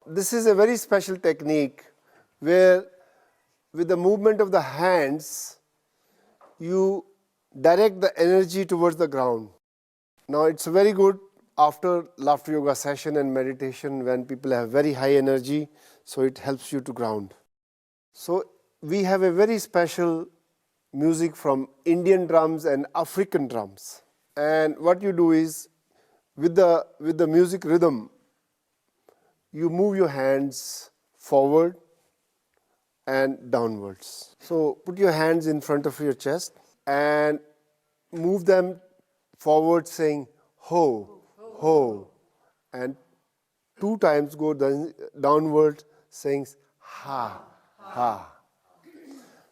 This is a very special technique where with the movement of the hands, you direct the energy towards the ground. Now it's very good after laughter yoga session and meditation when people have very high energy, so it helps you to ground. So we have a very special music from Indian drums and African drums. And what you do is, with the music rhythm, you move your hands forward and downwards. So put your hands in front of your chest and move them forward saying ho, ho, and 2 times go downward saying ha, ha.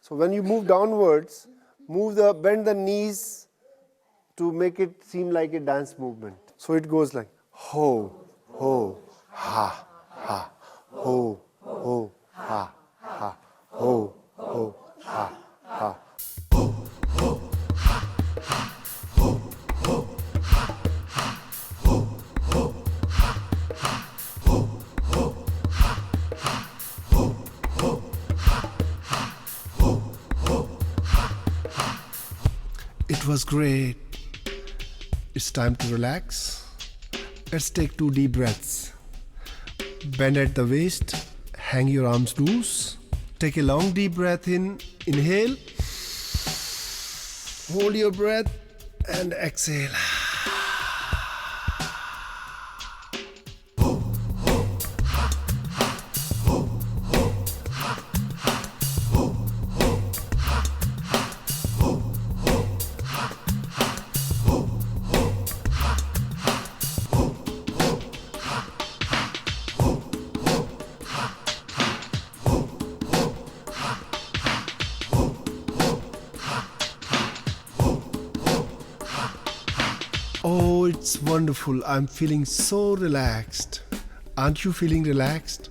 So when you move downwards, bend the knees to make it seem like a dance movement. So it goes like ho, ho, ha, ha, ho, ho, ha, ha, ho, ho, ha, ha. It was great. It's time to relax. Let's take 2 deep breaths. Bend at the waist, hang your arms loose. Take a long deep breath in, inhale. Hold your breath and exhale. Oh, it's wonderful. I'm feeling so relaxed. Aren't you feeling relaxed?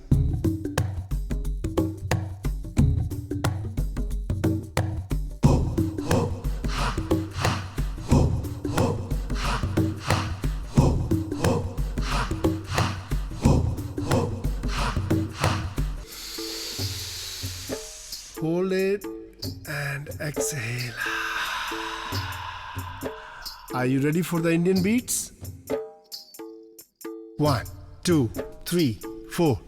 Hold it and exhale. Are you ready for the Indian beats? 1, 2, 3, 4.